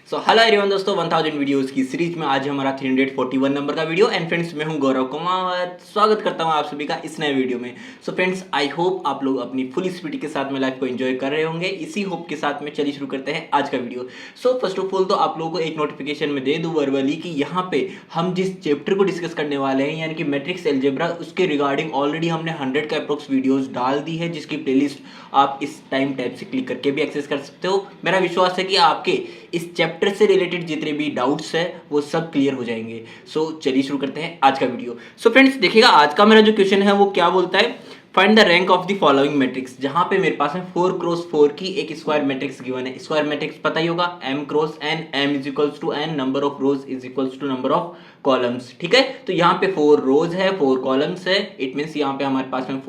So hello everyone दोस्तों, 1000 videos की series में आज हमारा 341 नंबर का वीडियो। एंड फ्रेंड्स, मैं हूं गौरव कुमार, स्वागत करता हूं आप सभी का इस नए वीडियो में। सो फ्रेंड्स, आई होप आप लोग अपनी फुल स्पीड के साथ में लाइफ को एंजॉय कर रहे होंगे। इसी होप के साथ में चलिए शुरू करते हैं आज का video. So first of all तो आप लोगों को एक नोटिफिकेशन में दे दूं वर्बली कि यहाँ पे हम जिस चैप्टर को डिस्कस करने वाले हैं यानी कि मैट्रिक्स अलजेब्रा, उसके रिगार्डिंग ऑलरेडी हमने 100 का अप्रोक्स वीडियोस डाल दी है, जिसकी प्लेलिस्ट आप इस टाइम टैब से क्लिक करके भी एक्सेस कर सकते हो। मेरा विश्वास है कि आपके इस चैप्टर से रिलेटेड जितने भी डाउट्स है वो सब क्लियर हो जाएंगे। सो चलिए शुरू करते हैं आज का वीडियो। सो फ्रेंड्स, देखिएगा आज का मेरा जो क्वेश्चन है वो क्या बोलता है, find the rank of the following matrix. जहां पे मेरे पास में 4x4 की एक स्क्वायर मैट्रिक्स गिवन है। स्क्वायर मैट्रिक्स पता ही होगा, m cross n, m is equals to n, number of rows is equals to number of columns. ठीक है, तो यहाँ पे 4 रोज है, 4 कॉलम्स है। इट मीन्स यहाँ पे हमारे पास में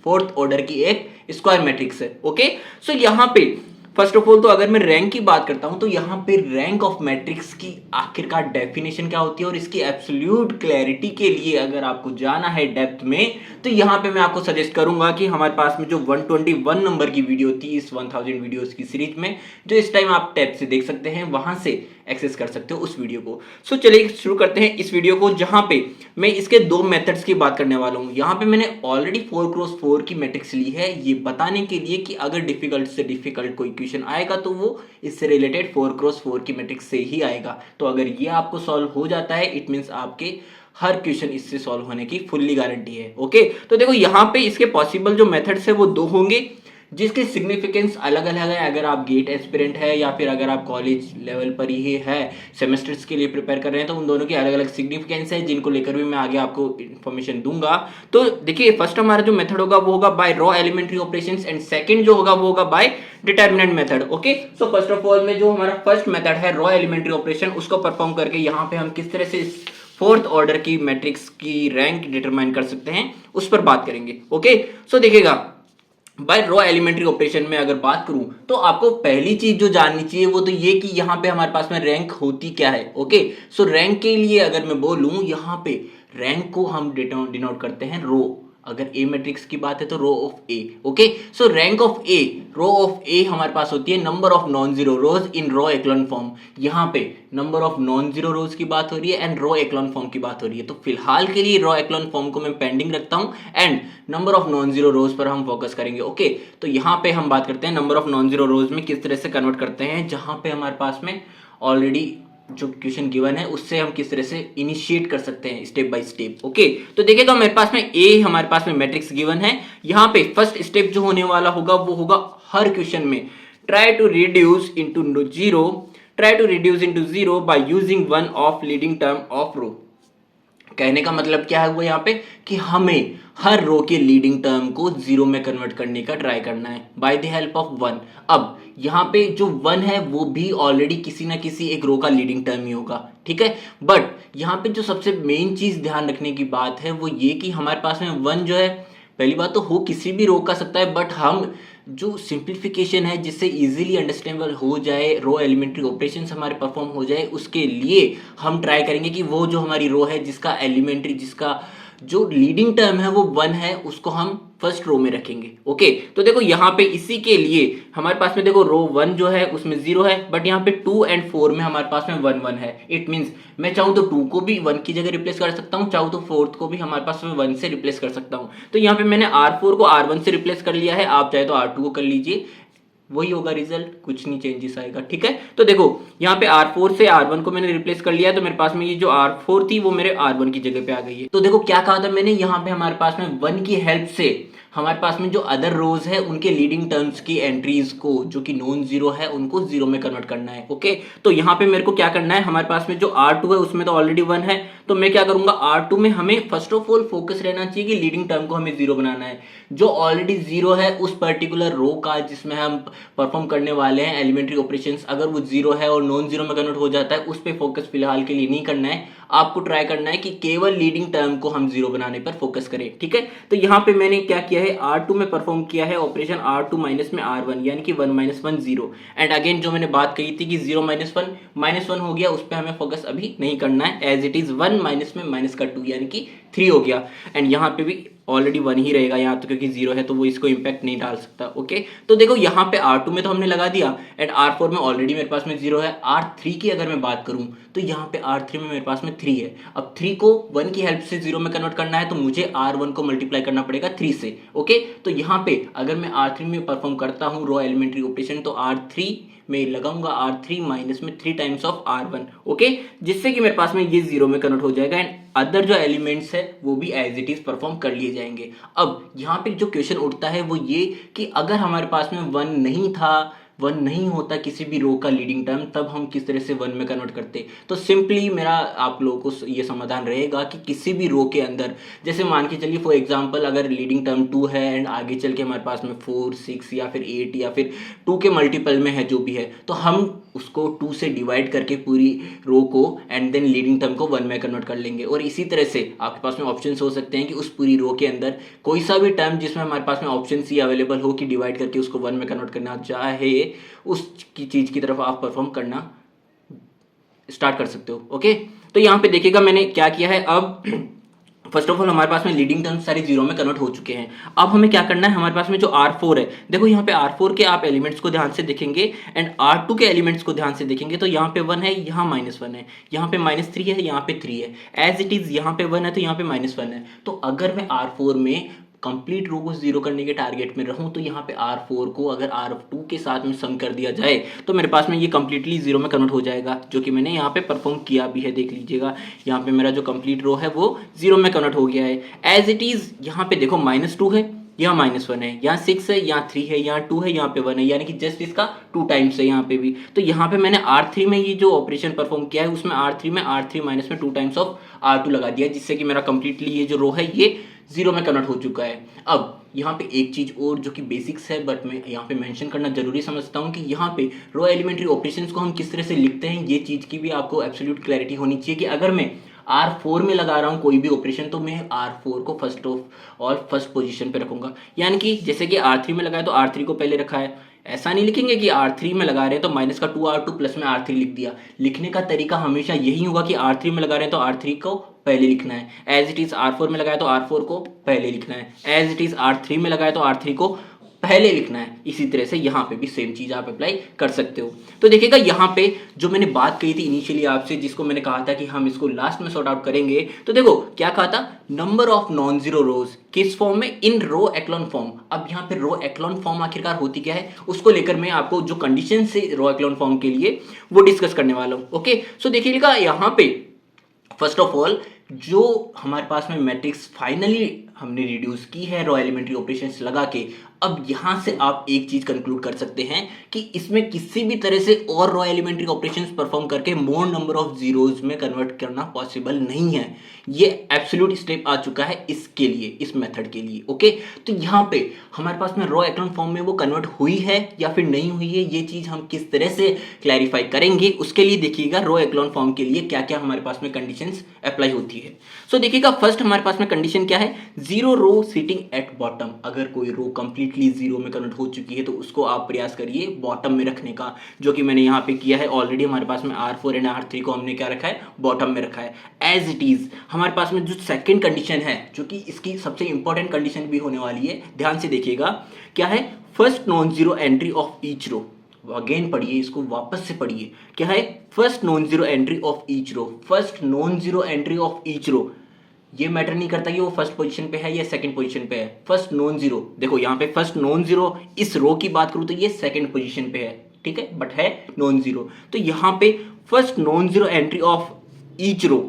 फोर्थ ऑर्डर की एक स्क्वायर मैट्रिक्स है। ओके, सो यहाँ पे फर्स्ट ऑफ ऑल तो अगर मैं रैंक की बात करता हूं तो यहां पे रैंक ऑफ मैट्रिक्स की आखिरकार डेफिनेशन क्या होती है और इसकी एब्सोल्यूट क्लैरिटी के लिए अगर आपको जाना है डेप्थ में तो यहां पे मैं आपको सजेस्ट करूंगा कि हमारे पास में जो 121 नंबर की वीडियो थी इस 1000 वीडियोस की सीरीज में, जो इस टाइम आप टैब से देख सकते हैं, वहां से एक्सेस कर सकते हो उस वीडियो को। सो चलिए शुरू करते हैं इस वीडियो को, जहां पे मैं इसके दो मेथड्स की बात करने वाला हूं। यहां पे मैंने ऑलरेडी 4x4 की मैट्रिक्स ली है, ये बताने के लिए कि अगर डिफिकल्ट से डिफिकल्ट कोई क्वेश्चन आएगा तो वो इससे रिलेटेड 4x4 की मैट्रिक्स से ही आएगा। तो अगर ये आपको सॉल्व हो जाता है, इट मीन्स आपके हर क्वेश्चन इससे सॉल्व होने की फुल्ली गारंटी है। ओके, तो देखो यहाँ पे इसके पॉसिबल जो मेथड्स है वो दो होंगे, जिसके सिग्निफिकेंस अलग अलग है। अगर आप गेट एस्पिरेंट है या फिर अगर आप कॉलेज लेवल पर ही है, सेमेस्टर्स के लिए प्रिपेयर कर रहे हैं, तो उन दोनों की अलग अलग सिग्निफिकेंस है, जिनको लेकर भी मैं आगे आपको इन्फॉर्मेशन दूंगा। तो देखिए, फर्स्ट हमारा जो मेथड होगा वो होगा by row elementary operations, and second जो होगा वो होगा by determinant method. Okay, so first of all में जो हमारा फर्स्ट मेथड है रॉ एलिमेंट्री ऑपरेशन, उसको परफॉर्म करके यहाँ पे हम किस तरह से फोर्थ ऑर्डर की मैट्रिक्स की रैंक डिटरमाइन कर सकते हैं उस पर बात करेंगे। ओके, सो देखिएगा, बाय रॉ एलिमेंट्री ऑपरेशन में अगर बात करूं तो आपको पहली चीज जो जाननी चाहिए वो तो ये कि यहाँ पे हमारे पास में रैंक होती क्या है। ओके, सो रैंक के लिए अगर मैं बोलूं, यहाँ पे रैंक को हम डिनोट करते हैं रो। अगर ए मैट्रिक्स की बात है तो row of A. Okay, so rank of A, row of A हमारे पास होती है number of non zero rows in row echelon form. यहाँ पे number of non zero rows की बात हो रही है एंड रो एक्लॉन फॉर्म की बात हो रही है। तो फिलहाल के लिए रो एक्लॉन फॉर्म को मैं पेंडिंग रखता हूं and number of non zero रोज पर हम फोकस करेंगे। ओके, तो यहाँ पे हम बात करते हैं नंबर ऑफ नॉन जीरो रोज में किस तरह से कन्वर्ट करते हैं, जहां पे हमारे पास में ऑलरेडी जो क्वेश्चन गिवन है उससे हम किस तरह से इनिशिएट कर सकते हैं स्टेप बाय स्टेप। ओके, तो देखिएगा मेरे पास में ए, हमारे पास में मैट्रिक्स गिवन है। यहाँ पे फर्स्ट स्टेप जो होने वाला होगा वो होगा हर क्वेश्चन में try to reduce into zero by using one of leading term of row. कहने का मतलब क्या है वो यहाँ पे कि हमें हर रो के लीडिंग टर्म को जीरो में कन्वर्ट करने का ट्राई करना है by the help of one. अब यहाँ पे जो वन है वो भी ऑलरेडी किसी ना किसी एक रो का लीडिंग टर्म ही होगा। ठीक है, बट यहाँ पे जो सबसे मेन चीज ध्यान रखने की बात है वो ये कि हमारे पास में वन जो है, पहली बात तो हो किसी भी रो का सकता है, बट हम जो सिंप्लीफिकेशन है जिससे इजीली अंडरस्टैंडेबल हो जाए, रो एलिमेंट्री ऑपरेशंस हमारे परफॉर्म हो जाए, उसके लिए हम ट्राई करेंगे कि वो जो हमारी रो है जिसका एलिमेंट्री, जिसका जो लीडिंग टर्म है वो वन है, उसको हम फर्स्ट रो में रखेंगे। ओके, तो देखो यहाँ पे इसी के लिए हमारे पास में देखो रो वन जो है उसमें जीरो है, बट यहाँ पे 2 एंड 4 में हमारे पास में 1 1 है। इट मींस मैं चाहूँ तो 2 को भी 1 की जगह रिप्लेस कर सकता हूँ, चाहूँ तो 4th को भी हमारे पास में 1 से रिप्लेस कर सकता हूँ। तो यहाँ पे मैंने R4 को R1 से रिप्लेस कर लिया है, आप चाहे तो R2 को कर लीजिए, वही होगा रिजल्ट, कुछ नहीं चेंजेस आएगा। ठीक है, तो देखो यहाँ पे R4 से R1 को मैंने रिप्लेस कर लिया है, तो मेरे पास में ये जो R4 थी वो मेरे R1 की जगह पे आ गई है। तो देखो क्या कहा था मैंने, यहाँ पे हमारे पास में 1 की हेल्प से हमारे पास में जो अदर रोज है उनके लीडिंग टर्म्स की एंट्रीज को जो कि नॉन जीरो है उनको जीरो में कन्वर्ट करना है। ओके, तो यहाँ पे मेरे को क्या करना है, हमारे पास में जो R2 है उसमें तो ऑलरेडी 1 है, तो मैं क्या करूंगा, R2 में हमें फर्स्ट ऑफ ऑल फोकस रहना चाहिए कि लीडिंग टर्म को हमें जीरो बनाना है। जो ऑलरेडी जीरो है उस पर्टिकुलर रो का जिसमें हम परफॉर्म करने वाले हैं एलिमेंट्री ऑपरेशंस, अगर वो जीरो है और नॉन जीरो में कन्वर्ट हो जाता है, उस पर फोकस फिलहाल के लिए नहीं करना है। आपको ट्राई करना है कि केवल लीडिंग टर्म को हम जीरो बनाने पर फोकस करें। ठीक है, तो यहाँ पे मैंने क्या किया है, R2 में परफॉर्म किया है ऑपरेशन R2 माइनस में R1, यानी कि 1 - 1 0। एंड अगेन जो मैंने बात कही थी कि 0 - 1 हो गया, उस पर हमें फोकस अभी नहीं करना है, एज इट इज 1 माइनस में माइनस का 2 यानी कि 3 हो गया। एंड यहाँ पे भी ऑलरेडी 1 ही रहेगा यहाँ तो, क्योंकि 0 है तो वो इसको इम्पैक्ट नहीं डाल सकता। ओके, तो देखो यहाँ पे R2 में तो हमने लगा दिया एंड R4 में ऑलरेडी मेरे पास में 0 है। R3 की अगर मैं बात करूँ तो यहाँ पे R3 में मेरे पास में 3 है। अब 3 को 1 की हेल्प से 0 में कन्वर्ट करना है तो मुझे R1 को मल्टीप्लाई करना पड़ेगा 3 से। ओके, तो यहाँ पे अगर मैं R3 में परफॉर्म करता हूँ रो एलिमेंट्री ऑपरेशन तो R3 में लगाऊंगा R3 माइनस में 3 टाइम्स ऑफ R1। ओके, जिससे कि मेरे पास में ये 0 में कन्वर्ट हो जाएगा एंड अदर जो एलिमेंट्स है वो भी एज इट इज परफॉर्म कर लिए जाएंगे। अब यहाँ पे जो क्वेश्चन उठता है वो ये कि अगर हमारे पास में 1 नहीं था, 1 नहीं होता किसी भी रो का लीडिंग टर्म, तब हम किस तरह से 1 में कन्वर्ट करते। तो सिंपली मेरा आप लोगों को ये समाधान रहेगा कि किसी भी रो के अंदर, जैसे मान के चलिए फॉर एग्जांपल अगर लीडिंग टर्म 2 है एंड आगे चल के हमारे पास में 4, 6 या फिर 8 या फिर 2 के मल्टीपल में है जो भी है, तो हम उसको 2 से डिवाइड करके पूरी रो को एंड देन लीडिंग टर्म को 1 में कन्वर्ट कर लेंगे। और इसी तरह से आपके पास में ऑप्शंस हो सकते हैं कि उस पूरी रो के अंदर कोई सा भी टर्म जिसमें हमारे पास में ऑप्शन सी अवेलेबल हो कि डिवाइड करके उसको 1 में कन्वर्ट करना चाहे, उस की चीज की तरफ आप परफॉर्म करना स्टार्ट कर सकते हो। ओके, तो यहाँ पे देखिएगा मैंने क्या किया है। अब फर्स्ट ऑफ ऑल हमारे पास में लीडिंग टर्म्स सारे 0 में कन्वर्ट हो चुके हैं। अब हमें क्या करना है, हमारे पास में जो R4 है, देखो यहाँ पे R4 के आप एलिमेंट्स को ध्यान से देखेंगे एंड R2 के एलिमेंट्स को ध्यान से देखेंगे तो यहाँ पे 1 है, यहाँ -1 है, यहाँ पे -3 है, यहाँ पे 3 है, एज इट इज यहाँ पे 1 है तो यहाँ पे -1 है। तो अगर मैं R4 में कंप्लीट रो को 0 करने के टारगेट में रहूं तो यहाँ पे R4 को अगर R2 के साथ में सम कर दिया जाए तो मेरे पास में ये कंप्लीटली 0 में कन्वर्ट हो जाएगा, जो कि मैंने यहाँ पे परफॉर्म किया भी है। देख लीजिएगा यहाँ पे मेरा जो कंप्लीट रो है वो 0 में कन्वर्ट हो गया है। एज इट इज यहाँ पे देखो -2 है, यहाँ -1 है, यहाँ 6 है, यहाँ 3 है, यहाँ 2 है, यहाँ पे 1 है, यानी कि जस्ट इसका 2 टाइम्स है यहाँ पे भी। तो यहाँ पे मैंने R3 में ये जो ऑपरेशन परफॉर्म किया है उसमें R3 में R3 माइनस में 2 टाइम्स ऑफ R2 लगा दिया, जिससे कि मेरा कंप्लीटली ये जो रो है ये 0 में कन्वर्ट हो चुका है। अब यहाँ पे एक चीज और जो कि बेसिक्स है बट मैं यहाँ पे मेंशन करना जरूरी समझता हूँ कि यहाँ पे रो एलिमेंट्री ऑपरेशंस को हम किस तरह से लिखते हैं, ये चीज की भी आपको एब्सोल्यूट क्लैरिटी होनी चाहिए कि अगर मैं R4 में लगा रहा हूँ कोई भी ऑपरेशन तो मैं R4 को first of all first position पे रखूंगा। यानी कि जैसे कि R3 में लगाया तो R3 को पहले रखा है, ऐसा नहीं लिखेंगे कि R3 में लगा रहे हैं तो माइनस का 2R2 प्लस में R3 लिख दिया। लिखने का तरीका हमेशा यही होगा कि R3 में लगा रहे हैं तो R3 को पहले लिखना है, एज इट इज R4 में लगाया तो R4 को पहले लिखना है, एज इट इज R3 में लगाया तो R3 को पहले लिखना है। इसी तरह से यहाँ पे भी सेम चीज आप अप्लाई कर सकते हो। तो देखिएगा यहाँ पे जो मैंने बात कही थी इनिशियली आपसे, जिसको मैंने कहा था कि हम इसको लास्ट में सॉर्ट आउट करेंगे, तो देखो क्या कहा था, नंबर ऑफ नॉन जीरो रोज किस फॉर्म में, इन रो एक्लॉन फॉर्म। अब यहाँ पे रो एक्लॉन फॉर्म आखिरकार होती क्या है उसको लेकर मैं आपको जो कंडीशन से रो एक्लॉन फॉर्म के लिए वो डिस्कस करने वाला हूँ। ओके, सो देखिएगा यहाँ पे फर्स्ट ऑफ ऑल जो हमारे पास में मैट्रिक्स फाइनली हमने रिड्यूस की है रो एलिमेंट्री ऑपरेशंस लगा के, अब यहां से आप एक चीज कंक्लूड कर सकते हैं कि इसमें किसी भी तरह से और रो एलिमेंट्री ऑपरेशंस परफॉर्म करके मोर नंबर ऑफ जीरोज में कन्वर्ट करना पॉसिबल नहीं है। ये एब्सोल्यूट स्टेप आ चुका है इसके लिए, इस मेथड के लिए। ओके, तो यहाँ पे हमारे पास में रो एक्लॉन फॉर्म में वो कन्वर्ट हुई है या फिर नहीं हुई है, ये चीज हम किस तरह से क्लैरिफाई करेंगे उसके लिए देखिएगा रो एक्लॉन फॉर्म के लिए क्या क्या हमारे पास में कंडीशंस अप्लाई होती है। सो देखिएगा फर्स्ट हमारे पास में कंडीशन क्या है, zero row sitting at bottom. अगर कोई रो कंप्लीटली जीरो में कन्वर्ट हो चुकी है तो उसको आप प्रयास करिए बॉटम में रखने का, जो कि मैंने यहाँ पे किया है। ऑलरेडी हमारे पास में R4 एंड R3 को हमने क्या रखा है, बॉटम में रखा है। एज इट इज हमारे पास में जो सेकंड कंडीशन है, जो कि इसकी सबसे इंपॉर्टेंट कंडीशन भी होने वाली है, ध्यान से देखिएगा क्या है, first non zero entry of each row. Again पढ़िए, इसको वापस से पढ़िए, क्या है, first non zero entry of each row, first non zero entry of each row. ये मैटर नहीं करता कि वो फर्स्ट पोजीशन पे है या सेकंड पोजीशन पे है, फर्स्ट नॉन जीरो। देखो यहाँ पे फर्स्ट नॉन जीरो, इस रो की बात करूँ तो ये सेकंड पोजीशन पे है, ठीक है, बट है नॉन जीरो। तो यहाँ पे first non zero entry of each row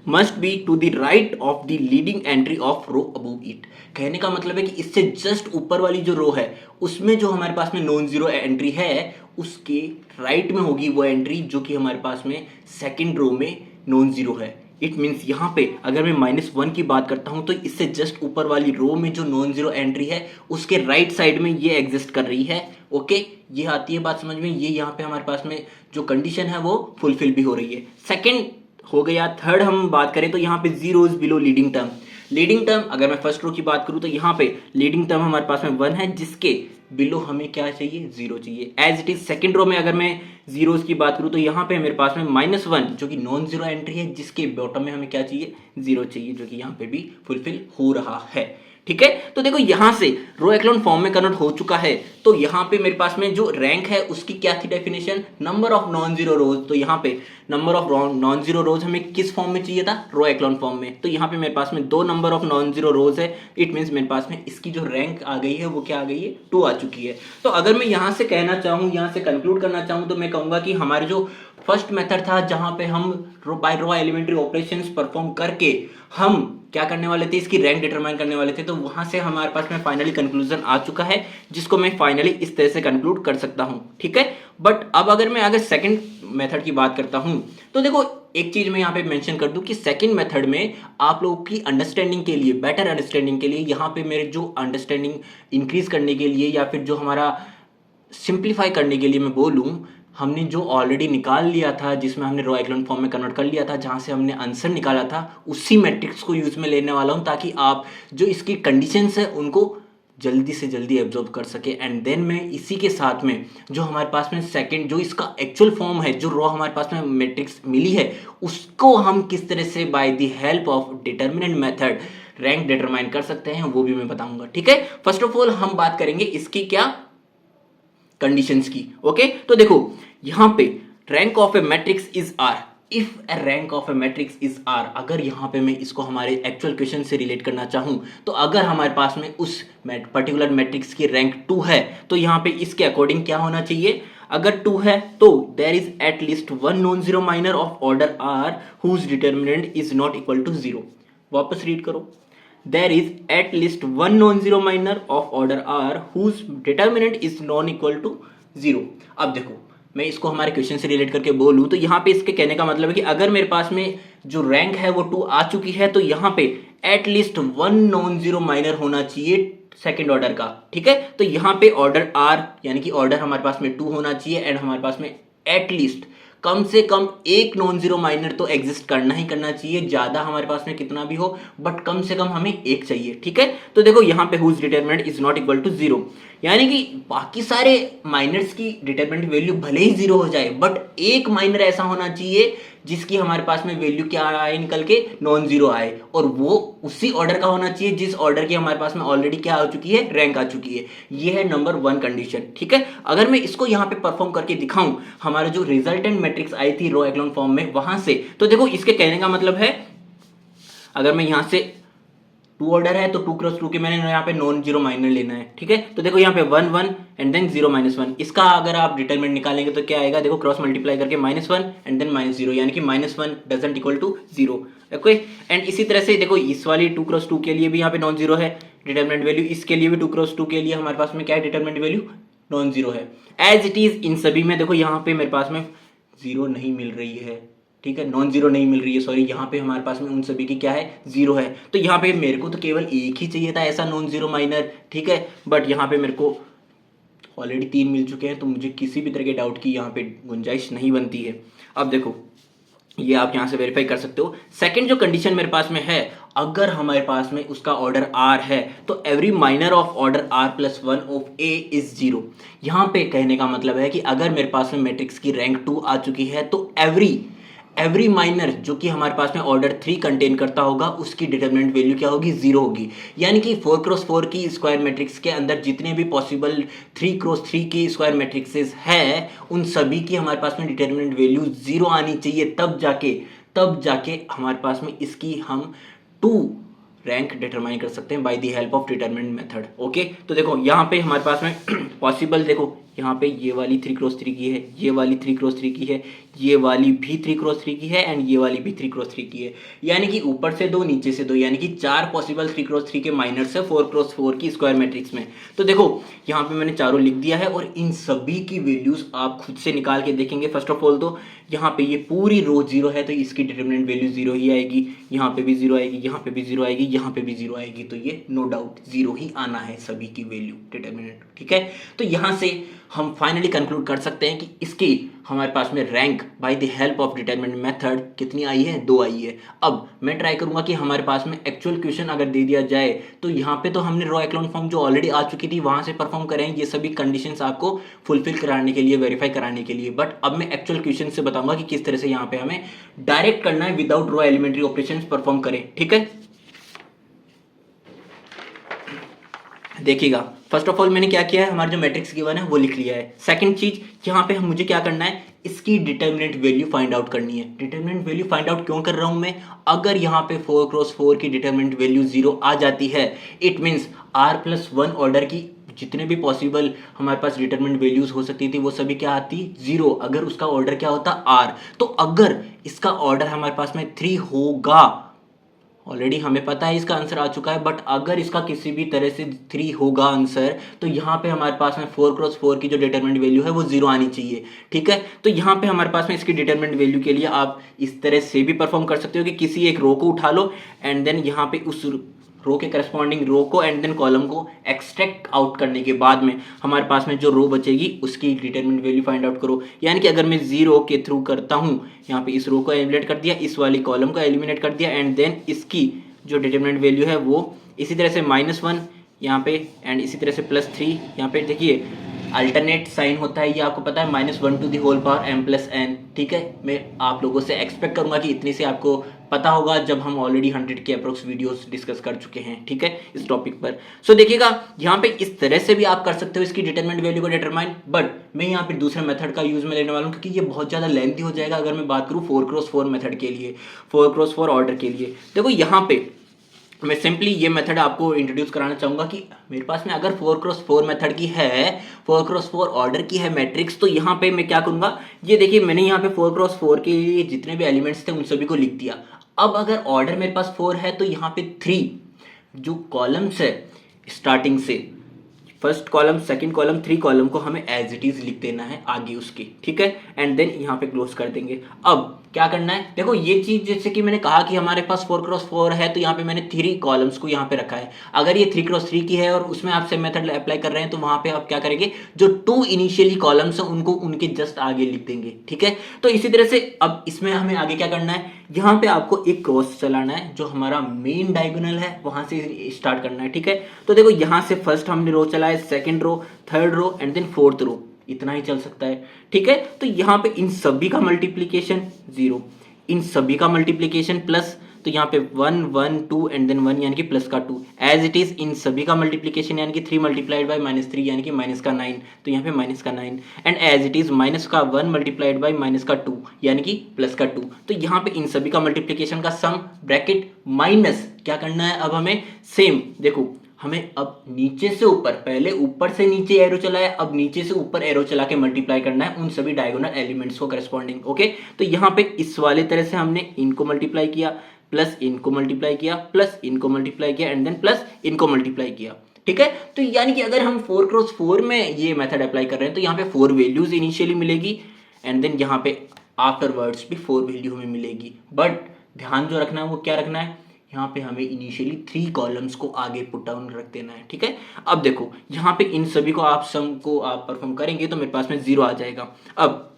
must be to the right of the leading entry of row above it. कहने का मतलब है कि इससे जस्ट ऊपर वाली जो रो है उसमें जो हमारे पास में नॉन जीरो एंट्री है उसके राइट में होगी वो एंट्री जो कि हमारे पास में सेकंड रो में नॉन जीरो है। इट मीन्स यहाँ पे अगर मैं -1 की बात करता हूं तो इससे जस्ट ऊपर वाली रो में जो नॉन जीरो एंट्री है उसके राइट साइड में ये एग्जिस्ट कर रही है। ओके, ये आती है बात समझ में, ये यहाँ पे हमारे पास में जो कंडीशन है वो फुलफिल भी हो रही है। सेकेंड हो गया। थर्ड हम बात करें तो यहाँ पे zeros below leading term. Leading term, अगर मैं फर्स्ट रो की बात करूं तो यहाँ पे लीडिंग टर्म हमारे पास में 1 है, जिसके बिलो हमें क्या चाहिए, 0 चाहिए। As it is second row में अगर मैं जीरोस की बात करूं तो यहाँ पे मेरे पास में -1 जो कि नॉन जीरो एंट्री है, जिसके बॉटम में हमें क्या चाहिए, 0 चाहिए, जो कि यहाँ पे भी फुलफिल हो रहा है। ठीक है, तो देखो यहां से रो एक्लोन फॉर्म में कन्वर्ट हो चुका है। तो यहां पे मेरे पास में जो रैंक है उसकी क्या थी definition, number of non zero रोज। तो यहां पे नंबर ऑफ नॉन जीरो रोज हमें किस फॉर्म में चाहिए था, रो एक्लोन फॉर्म में। तो यहां पे मेरे पास में 2 नंबर ऑफ नॉन जीरो रोज है, इट मींस मेरे पास में इसकी जो रैंक आ गई है वो क्या आ गई है, 2 आ चुकी है। तो अगर मैं यहां से कहना चाहूं, यहां से कंक्लूड करना चाहूं तो मैं कहूंगा कि हमारे जो फर्स्ट मेथड था जहां पे हम बाय रो एलिमेंट्री ऑपरेशंस परफॉर्म करके हम क्या करने वाले थे, इसकी रैंक डिटरमाइन करने वाले थे, तो वहां से हमारे पास में फाइनली कंक्लूजन आ चुका है, जिसको मैं फाइनली इस तरह से कंक्लूड कर सकता हूं। ठीक है, बट अब अगर मैं अगर सेकंड मेथड की बात करता हूं तो देखो एक चीज मैं यहां पे मेंशन कर दूं कि सेकंड मेथड में आप लोगों की अंडरस्टैंडिंग के लिए, बेटर अंडरस्टैंडिंग के लिए, यहां पे मेरे जो अंडरस्टैंडिंग इंक्रीज करने के लिए या फिर जो हमारा सिंप्लीफाई करने के लिए मैं बोलूं, हमने जो ऑलरेडी निकाल लिया था, जिसमें हमने रो एक्लोन फॉर्म में कन्वर्ट कर लिया था, जहां से हमने आंसर निकाला था, उसी मैट्रिक्स को यूज में लेने वाला हूं, ताकि आप जो इसकी कंडीशंस है उनको जल्दी से जल्दी एब्जॉर्ब कर सके। एंड देन मैं इसी के साथ में जो हमारे पास में सेकंड जो इसका एक्चुअल फॉर्म है, जो रो हमारे पास में मैट्रिक्स मिली है, उसको हम किस तरह से by the help of determinant method rank determine कर सकते हैं, वो भी मैं बताऊंगा। ठीक है, फर्स्ट ऑफ ऑल हम बात करेंगे इसकी क्या कंडीशंस की। ओके, तो देखो यहां पे rank of a matrix is R, if a rank of a matrix is R, अगर यहां पे मैं इसको हमारे एक्चुअल क्वेश्चन से रिलेट करना चाहूं, तो अगर हमारे पास में उस पर्टिकुलर मैट्रिक्स की रैंक 2 है, तो यहां पे इसके अकॉर्डिंग क्या होना चाहिए, अगर 2 है तो there is at least 1 non zero minor of order R whose determinant is not equal to 0। वापस रीड करो, there is at least one non-zero minor of order r whose determinant is non-equal to 0। अब देखो मैं इसको हमारे question से relate करके बोलूं तो यहाँ पे इसके कहने का मतलब है कि अगर मेरे पास में जो रैंक है वो 2 आ चुकी है, तो यहाँ पे eight least 1 non zero minor होना चाहिए सेकेंड ऑर्डर का। ठीक है, तो यहाँ पे ऑर्डर r यानी कि ऑर्डर हमारे पास में 2 होना चाहिए, एंड हमारे पास में एटलीस्ट कम से कम एक नॉन जीरो माइनर तो एग्जिस्ट करना ही करना चाहिए, ज्यादा हमारे पास में कितना भी हो, बट कम से कम हमें एक चाहिए। ठीक है, तो देखो यहाँ पे whose determinant is not equal to 0, यानी कि बाकी सारे माइनर्स की डिटरमिनेंट वैल्यू भले ही 0 हो जाए, बट एक माइनर ऐसा होना चाहिए जिसकी हमारे पास में वैल्यू क्या आए निकल के, नॉन जीरो आए, और वो उसी ऑर्डर का होना चाहिए जिस ऑर्डर की हमारे पास में ऑलरेडी क्या आ चुकी है, रैंक आ चुकी है। ये है नंबर 1 कंडीशन। ठीक है, अगर मैं इसको यहाँ पे परफॉर्म करके दिखाऊं, हमारा जो रिजल्टेंट मैट्रिक्स आई थी रो एक्लोन फॉर्म में, वहां से, तो देखो इसके कहने का मतलब है अगर मैं यहां से 2 ऑर्डर है तो 2 क्रॉस 2 के मैंने यहाँ पे नॉन जीरो माइनर लेना है। ठीक है, तो देखो यहाँ पे 1 1 एंड देन 0 -1, इसका अगर आप डिटरमिनेंट निकालेंगे तो क्या आएगा, देखो क्रॉस मल्टीप्लाई करके -1 एंड देन -0, यानी कि -1 doesn't equal to 0। Okay, and इसी तरह से देखो इस वाली 2 क्रॉस 2 के लिए भी यहाँ पे नॉन जीरो है डिटरमिनेंट वैल्यू, इसके लिए भी 2 क्रॉस 2 के लिए हमारे पास में क्या है, डिटरमिनेंट वैल्यू नॉन जीरो है। एज इट इज इन सभी में देखो यहाँ पे मेरे पास में 0 नहीं मिल रही है। ठीक है, नॉन जीरो नहीं मिल रही है, सॉरी, यहाँ पे हमारे पास में उन सभी की क्या है, 0 है। तो यहाँ पे मेरे को तो केवल एक ही चाहिए था ऐसा नॉन जीरो माइनर। ठीक है, बट यहाँ पे मेरे को ऑलरेडी 3 मिल चुके हैं, तो मुझे किसी भी तरह के डाउट की यहाँ पे गुंजाइश नहीं बनती है। अब देखो ये आप यहाँ से वेरीफाई कर सकते हो। सेकंड जो कंडीशन मेरे पास में है, अगर हमारे पास में उसका ऑर्डर r है तो every minor of order r plus 1 of a is 0। यहाँ पे कहने का मतलब है कि अगर मेरे पास में मैट्रिक्स की रैंक 2 आ चुकी है तो एवरी माइनर जो कि हमारे पास में ऑर्डर 3 कंटेन करता होगा, उसकी डिटरमिनेंट वैल्यू क्या होगी, 0 होगी। यानी कि 4 क्रॉस 4 की स्क्वायर मैट्रिक्स के अंदर जितने भी पॉसिबल 3 क्रॉस 3 की स्क्वायर मैट्रिक्सेस है, उन सभी की हमारे पास में डिटरमिनेंट वैल्यू 0 आनी चाहिए, तब जाके हमारे पास में इसकी हम 2 रैंक डिटरमाइन कर सकते हैं by the help of determinant method. Okay, तो देखो यहाँ पे हमारे पास में पॉसिबल, देखो यहाँ पे ये वाली 3 क्रॉस 3 की है, ये वाली 3 क्रॉस 3 की है, ये वाली भी 3 क्रॉस 3 की है, एंड ये वाली भी 3 क्रॉस 3 की है। यानी कि ऊपर से 2 नीचे से 2, यानी कि 4 पॉसिबल 3 क्रॉस 3 के माइनर्स है 4 क्रॉस 4 की स्क्वायर मैट्रिक्स में। तो देखो यहाँ पे मैंने चारों लिख दिया है, और इन सभी की वैल्यूज आप खुद से निकाल के देखेंगे। फर्स्ट ऑफ ऑल तो यहाँ पे ये पूरी रो 0 है, तो इसकी डिटरमिनेंट वैल्यू 0 ही आएगी, यहाँ पे भी 0 आएगी, यहाँ पे भी 0 आएगी, यहाँ पे भी 0 आएगी, तो ये नो डाउट 0 ही आना है सभी की वैल्यू डिटरमिनेंट। ठीक है, तो यहाँ से हम फाइनली कंक्लूड कर सकते हैं कि इसकी हमारे पास में rank by the help of determinant method कितनी आई है, 2 आई है। अब मैं ट्राई करूंगा कि हमारे पास में एक्चुअल क्वेश्चन अगर दे दिया जाए तो यहाँ पे तो हमने रो एक्लोन फॉर्म जो ऑलरेडी आ चुकी थी वहां से परफॉर्म करें ये सभी कंडीशंस आपको फुलफिल कराने के लिए, वेरीफाई कराने के लिए। बट अब मैं एक्चुअल क्वेश्चन से बताऊंगा कि किस तरह से यहाँ पे हमें डायरेक्ट करना है विदाउट रो एलिमेंट्री ऑपरेशन परफॉर्म करें। ठीक है, देखिएगा फर्स्ट ऑफ ऑल मैंने क्या किया है, हमारा जो मैट्रिक्स गिवन है वो लिख लिया है। सेकंड चीज यहाँ पे हम मुझे क्या करना है, इसकी डिटर्मिनेंट वैल्यू फाइंड आउट करनी है। डिटर्मिनेंट वैल्यू फाइंड आउट क्यों कर रहा हूं मैं, अगर यहाँ पे 4x4 की डिटर्मिनेंट वैल्यू 0 आ जाती है इट मीन्स r+1 ऑर्डर की जितने भी पॉसिबल हमारे पास डिटरमिनेंट वैल्यूज हो सकती थी वो सभी क्या आती, 0, अगर उसका ऑर्डर क्या होता r। तो अगर इसका ऑर्डर हमारे पास में 3 होगा, ऑलरेडी हमें पता है इसका आंसर आ चुका है, बट अगर इसका किसी भी तरह से 3 होगा आंसर तो यहाँ पे हमारे पास में 4x4 की जो डिटरमिनेंट वैल्यू है वो 0 आनी चाहिए। ठीक है, तो यहाँ पे हमारे पास में इसकी डिटरमिनेंट वैल्यू के लिए आप इस तरह से भी परफॉर्म कर सकते हो कि किसी एक रो को उठा लो एंड देन यहाँ पे उस रो के करस्पॉन्डिंग रो को एंड देन कॉलम को एक्सट्रैक्ट आउट करने के बाद में हमारे पास में जो रो बचेगी उसकी डिटरमिनेंट वैल्यू फाइंड आउट करो। यानी कि अगर मैं 0 के थ्रू करता हूँ, यहाँ पे इस रो को एलिमिनेट कर दिया, इस वाली कॉलम को एलिमिनेट कर दिया एंड देन इसकी जो डिटरमिनेंट वैल्यू है वो इसी तरह से -1 यहाँ पे एंड इसी तरह से +3 यहाँ पे। देखिए अल्टरनेट साइन होता है, ये आपको पता है, -1 to the whole power m+n। ठीक है, मैं आप लोगों से एक्सपेक्ट करूंगा कि इतनी से आपको पता होगा जब हम ऑलरेडी 100 के अप्रोक्स वीडियोस डिस्कस कर चुके हैं। ठीक है, इस टॉपिक पर। सो देखिएगा यहाँ पे इस तरह से भी आप कर सकते हो इसकी डिटरमिनेंट वैल्यू को डिटरमाइन, बट मैं यहाँ पे दूसरे मेथड का यूज में लेने वाला हूँ क्योंकि ये बहुत ज़्यादा लेंथी हो जाएगा अगर मैं बात करूँ 4x4 मेथड के लिए, 4x4 ऑर्डर के लिए। देखो यहाँ पे मैं सिंपली ये मेथड आपको इंट्रोड्यूस कराना चाहूँगा कि मेरे पास में अगर 4x4 मेथड की है, 4x4 ऑर्डर की है मैट्रिक्स, तो यहाँ पे मैं क्या करूँगा, ये देखिए मैंने यहाँ पे 4x4 के लिए जितने भी एलिमेंट्स थे उन सभी को लिख दिया। अब अगर ऑर्डर मेरे पास 4 है तो यहाँ पे 3 जो कॉलम्स है स्टार्टिंग से, first column, second column, 3 column को हमें एज इट इज लिख देना है आगे उसकी। ठीक है, एंड देन यहाँ पे क्लोज कर देंगे। अब क्या करना है, देखो ये चीज जैसे कि मैंने कहा कि हमारे पास 4x4 है तो यहाँ पे मैंने 3 कॉलम्स को यहाँ पे रखा है। अगर ये 3x3 की है और उसमें आप सेम मेथड अप्लाई कर रहे हैं तो वहां पे आप क्या करेंगे, जो 2 इनिशियली कॉलम्स हैं उनको उनके जस्ट आगे लिख देंगे। ठीक है, तो इसी तरह से अब इसमें हमें आगे क्या करना है, यहाँ पे आपको एक क्रॉस चलाना है जो हमारा मेन डायगोनल है वहां से स्टार्ट करना है। ठीक है, तो देखो यहाँ से फर्स्ट हमने रो चलाया, second row, third row and then fourth row, इतना ही चल सकता है। ठीक है, तो यहाँ पे इन सभी का मल्टीप्लीकेशन 0, इन सभी का मल्टीप्लीकेशन प्लस, तो यहाँ पे 1 1 2 एंड देन 1 यानी कि प्लस का 2 एज इट इज, इन सभी का मल्टीप्लीकेशन यानी कि 3 मल्टीप्लाइड बाय -3 यानी कि माइनस का 9, तो यहाँ पे माइनस का 9 and as it is minus का 1 मल्टीप्लाइड बाय माइनस का 2 यानी कि प्लस का 2। तो यहाँ पे इन सभी का मल्टीप्लीकेशन का सम ब्रैकेट माइनस क्या करना है, अब हमें सेम देखो हमें अब नीचे से ऊपर, पहले ऊपर से नीचे एरो चलाया, अब नीचे से ऊपर एरो चला के मल्टीप्लाई करना है उन सभी डायगोनल एलिमेंट्स को करस्पॉन्डिंग। ओके, तो यहाँ पे इस वाले तरह से हमने इनको मल्टीप्लाई किया, प्लस इनको मल्टीप्लाई किया, प्लस इनको मल्टीप्लाई किया एंड देन प्लस इनको मल्टीप्लाई किया। ठीक है, तो यानी कि अगर हम 4x4 में ये मेथड अप्लाई कर रहे हैं तो यहाँ पे 4 वैल्यूज इनिशियली मिलेगी एंड देन यहाँ पे आफ्टरवर्ड्स भी 4 वैल्यू हमें मिलेगी। बट ध्यान जो रखना है वो क्या रखना है, यहाँ पे हमें इनिशियली 3 कॉलम्स को आगे पुट डाउन रख देना है। ठीक है, अब देखो यहाँ पे इन सभी को आप सम को आप परफॉर्म करेंगे तो मेरे पास में 0 आ जाएगा। अब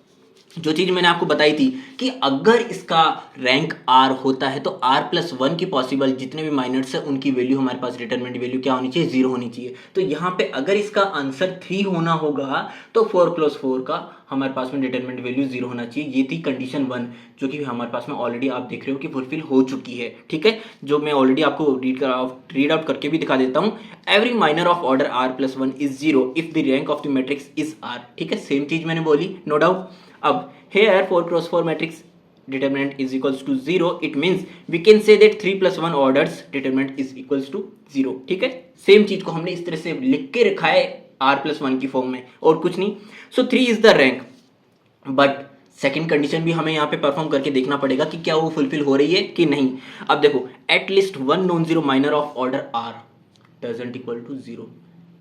जो चीज मैंने आपको बताई थी कि अगर इसका रैंक r होता है तो r+1 की पॉसिबल जितने भी माइनर्स है उनकी वैल्यू हमारे पास डिटरमिनेंट वैल्यू क्या होनी चाहिए, 0 होनी चाहिए। तो यहाँ पे अगर इसका आंसर 3 होना होगा तो 4+4 का हमारे पास में डिटरमिनेंट वैल्यू 0 होना चाहिए। ये थी कंडीशन 1 जो कि हमारे पास में ऑलरेडी आप देख रहे हो कि फुलफिल हो चुकी है। ठीक है, जो मैं ऑलरेडी आपको रीड आउट करके भी दिखा देता हूँ। Every minor of order r+1 is 0 if the rank of the matrix is r। ठीक है, सेम चीज मैंने बोली, नो डाउट। अब here 4x4 matrix determinant is equals to 0, it means we can say that 3+1 orders determinant is equals to 0। ठीक है, same चीज को हमने इस तरह से लिख के रखा है r+1 की फॉर्म में और कुछ नहीं। सो 3 is the rank, but second condition भी हमें यहाँ पे परफॉर्म करके देखना पड़ेगा कि क्या वो फुलफिल हो रही है कि नहीं। अब देखो at least 1 non zero minor of order r doesn't equal to 0,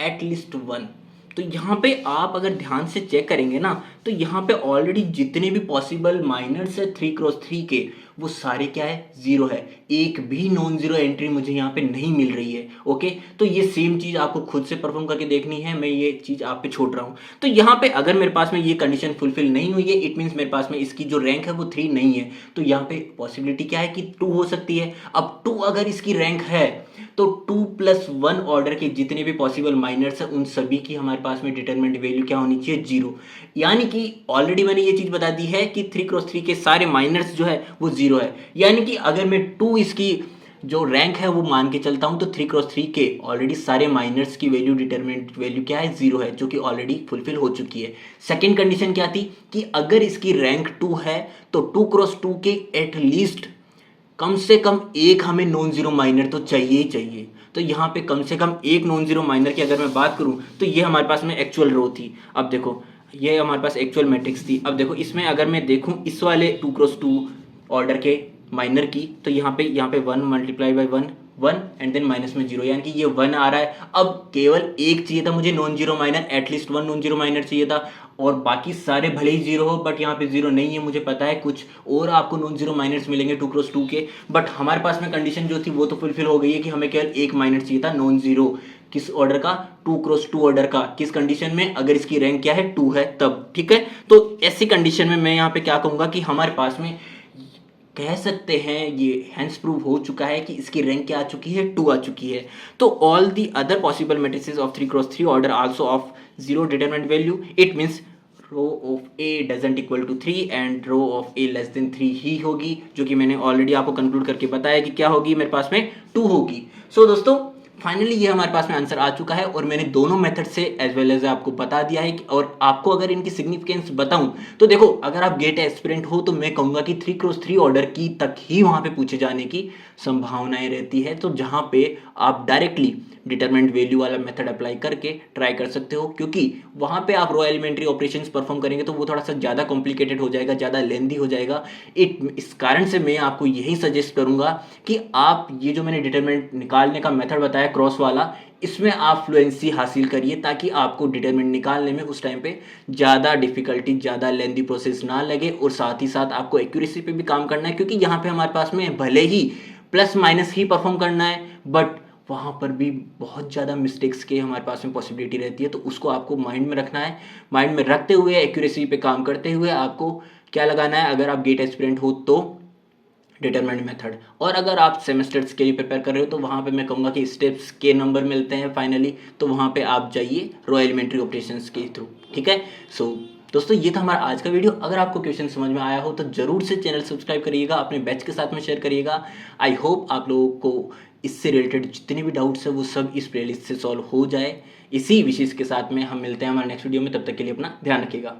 at least 1। तो यहाँ पे आप अगर ध्यान से चेक करेंगे ना तो यहाँ पे ऑलरेडी जितने भी पॉसिबल माइनर्स है 3x3 के, वो सारे क्या है, जीरो है। एक भी नॉन जीरो एंट्री मुझे यहाँ पे नहीं मिल रही है। ओके, तो ये सेम चीज आपको खुद से परफॉर्म करके देखनी है, मैं ये चीज आप पे छोड़ रहा हूँ। तो यहाँ पे अगर मेरे पास में ये कंडीशन फुलफिल नहीं हुई है, इट मीन्स मेरे पास में इसकी जो रैंक है वो 3 नहीं है। तो यहाँ पे पॉसिबिलिटी क्या है कि 2 हो सकती है। अब 2 अगर इसकी रैंक है तो 2+1 ऑर्डर के जितने भी पॉसिबल माइनर्स हैं उन सभी की हमारे पास में डिटरमिनेंट वैल्यू क्या होनी चाहिए, 0। यानी कि ऑलरेडी मैंने ये चीज बता दी है कि 3x3 के सारे माइनर्स जो है वो 0 है। यानी कि अगर मैं 2 इसकी जो रैंक है वो मान के चलता हूं तो 3x3 के ऑलरेडी सारे माइनर्स की वैल्यू, डिटरमिनेंट वैल्यू क्या है, 0 है, जो कि ऑलरेडी फुलफिल हो चुकी है। सेकेंड कंडीशन क्या थी कि अगर इसकी रैंक 2 है तो 2x2 के एटलीस्ट कम से कम एक हमें नॉन जीरो माइनर तो चाहिए ही चाहिए। तो यहाँ पे कम से कम एक नॉन जीरो माइनर की अगर मैं बात करूँ तो ये हमारे पास में एक्चुअल रो थी। अब देखो ये हमारे पास एक्चुअल मैट्रिक्स थी। अब देखो इसमें अगर मैं देखूँ इस वाले 2x2 ऑर्डर के माइनर की, तो यहाँ पे 1 multiply by 1 1 and then minus में 0, यानी कि ये 1 आ रहा है। अब केवल एक चाहिए था मुझे non zero minor, at least 1 non zero minor चाहिए था, और बाकी सारे भले ही 0 हो, बट यहाँ पे 0 नहीं है। मुझे पता है कुछ और आपको नॉन जीरो माइनर्स मिलेंगे 2x2 के, बट हमारे पास में कंडीशन जो थी वो तो फुलफिल हो गई है कि हमें केवल एक माइनर चाहिए था नॉन जीरो। किस ऑर्डर का, 2x2 ऑर्डर का। किस कंडीशन में, अगर इसकी रैंक क्या है, 2 है तब। ठीक है, तो ऐसी कंडीशन में मैं यहाँ पे क्या कहूँगा कि हमारे पास में कह सकते हैं ये हैंस प्रूव हो चुका है कि इसकी रैंक क्या आ चुकी है, 2 आ चुकी है। तो all the other possible matrices of 3x3 order also of 0 determinant value, it means row of A doesn't equal to 3 and row of A less than 3 ही होगी, जो कि मैंने ऑलरेडी आपको कंक्लूड करके बताया कि क्या होगी, मेरे पास में 2 होगी। सो दोस्तों फाइनली ये हमारे पास में आंसर आ चुका है, और मैंने दोनों मेथड से एज वेल एज आपको बता दिया है। और आपको अगर इनकी सिग्निफिकेंस बताऊं तो देखो, अगर आप गेट एस्पिरेंट हो तो मैं कहूंगा कि 3x3 ऑर्डर की तक ही वहां पे पूछे जाने की संभावनाएं रहती है। तो जहां पे आप डायरेक्टली डिटरमिनेंट वैल्यू वाला मेथड अप्लाई करके ट्राई कर सकते हो, क्योंकि वहां पे आप रो एलिमेंट्री ऑपरेशंस परफॉर्म करेंगे तो वो थोड़ा सा ज़्यादा कॉम्प्लिकेटेड हो जाएगा, ज़्यादा लेंदी हो जाएगा। इस कारण से मैं आपको यही सजेस्ट करूंगा कि आप ये जो मैंने डिटरमिनेंट निकालने का मेथड बताया क्रॉस वाला, इसमें आप फ्लुएंसी हासिल करिए, ताकि आपको डिटरमिनेंट निकालने में उस टाइम पे ज़्यादा डिफिकल्टी, ज़्यादा लेंदी प्रोसेस ना लगे, और साथ ही साथ आपको एक्यूरेसी पे भी काम करना है, क्योंकि यहाँ पे हमारे पास में भले ही प्लस माइनस ही परफॉर्म करना है, बट वहाँ पर भी बहुत ज़्यादा मिस्टेक्स के हमारे पास में पॉसिबिलिटी रहती है। तो उसको आपको माइंड में रखना है। माइंड में रखते हुए एक्यूरेसी पे काम करते हुए आपको क्या लगाना है, अगर आप गेट एस्पिरेंट हो तो डिटरमिनेंट मेथड, और अगर आप सेमेस्टर्स के लिए प्रिपेयर कर रहे हो तो वहाँ पे मैं कहूँगा कि स्टेप्स के नंबर मिलते हैं फाइनली, तो वहाँ पे आप जाइए रो एलिमेंट्री ऑपरेशंस के थ्रू। ठीक है, सो दोस्तों ये था हमारा आज का वीडियो। अगर आपको क्वेश्चन समझ में आया हो तो जरूर से चैनल सब्सक्राइब करिएगा, अपने बैच के साथ में शेयर करिएगा। आई होप आप लोगों को इससे रिलेटेड जितने भी डाउट्स हैं वो सब इस प्लेलिस्ट से सॉल्व हो जाए। इसी विशेष के साथ में हम मिलते हैं हमारे नेक्स्ट वीडियो में, तब तक के लिए अपना ध्यान रखिएगा।